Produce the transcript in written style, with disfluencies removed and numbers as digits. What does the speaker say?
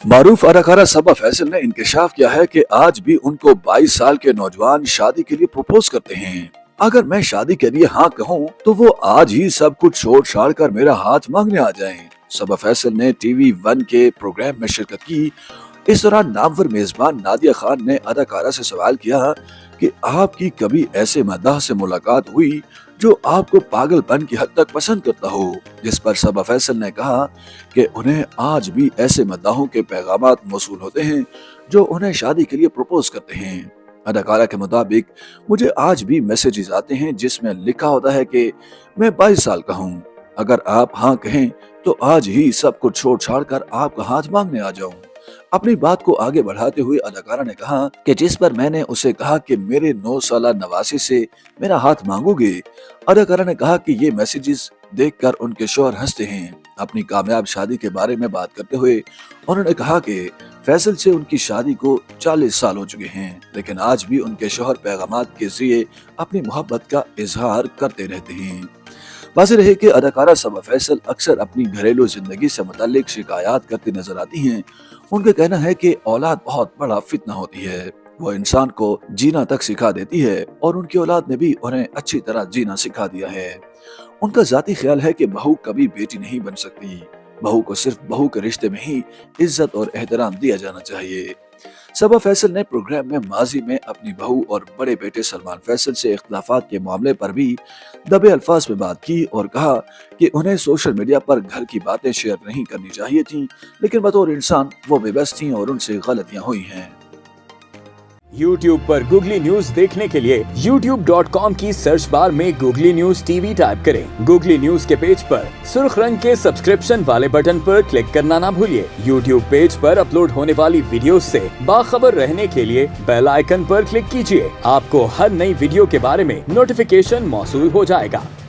मारूफ अदाकारा सबा फैसल ने इंकशाफ किया है कि आज भी उनको 22 साल के नौजवान शादी के लिए प्रपोज करते हैं। अगर मैं शादी के लिए हाँ कहूँ तो वो आज ही सब कुछ छोड़ छाड़ कर मेरा हाथ मांगने आ जाएं। सबा फैसल ने टीवी वन के प्रोग्राम में शिरकत की। इस दौरान नामवर मेजबान नादिया खान ने अदाकारा से सवाल किया कि आपकी कभी ऐसे मद्दाह से मुलाकात हुई जो आपको पागलपन की हद तक पसंद करता हो, जिस पर सबा फैसल ने कहा कि उन्हें आज भी ऐसे मद्दाहों के पैगामात मौसूल होते हैं जो उन्हें शादी के लिए प्रपोज करते हैं। अदाकारा के मुताबिक मुझे आज भी मैसेजेस आते हैं जिसमें लिखा होता है कि मैं 22 साल का हूँ, अगर आप हाँ कहें तो आज ही सब कुछ छोड़ छाड़ कर आपका हाथ मांगने आ जाऊं। अपनी बात को आगे बढ़ाते हुए अदाकारा ने कहा कि जिस पर मैंने उसे कहा कि मेरे 9 साला नवासे से मेरा हाथ मांगोगे। अदाकारा ने कहा कि ये मैसेजेस देखकर उनके शौहर हंसते हैं। अपनी कामयाब शादी के बारे में बात करते हुए उन्होंने कहा कि फैसल से उनकी शादी को 40 साल हो चुके हैं, लेकिन आज भी उनके शौहर पैगामात के जरिए अपनी मोहब्बत का इजहार करते रहते हैं। वाज़ेह रहे कि अदाकारा सबा फैसल अक्सर अपनी घरेलू जिंदगी से मुताल्लिक शिकायत करती नजर आती हैं। उनका कहना है कि औलाद बहुत बड़ा फितना होती है, वो इंसान को जीना तक सिखा देती है और उनकी औलाद ने भी उन्हें अच्छी तरह जीना सिखा दिया है। उनका जाती ख्याल है कि बहू कभी बेटी नहीं बन सकती, बहू को सिर्फ बहू के रिश्ते में ही इज्जत और एहतराम दिया जाना चाहिए। सबा फैसल ने प्रोग्राम में माजी में अपनी बहू और बड़े बेटे सलमान फैसल से इख्तिलाफात के मामले पर भी दबे अल्फाज में बात की और कहा कि उन्हें सोशल मीडिया पर घर की बातें शेयर नहीं करनी चाहिए थी, लेकिन बतौर इंसान वो बेबस थी और उनसे गलतियां हुई हैं। YouTube पर गूगली न्यूज देखने के लिए youtube.com की सर्च बार में गूगली न्यूज टीवी टाइप करें। गूगली न्यूज के पेज पर सुर्ख रंग के सब्सक्रिप्शन वाले बटन पर क्लिक करना ना भूलिए। YouTube पेज पर अपलोड होने वाली वीडियोस से बाखबर रहने के लिए बेल आइकन पर क्लिक कीजिए। आपको हर नई वीडियो के बारे में नोटिफिकेशन मौसूल हो जाएगा।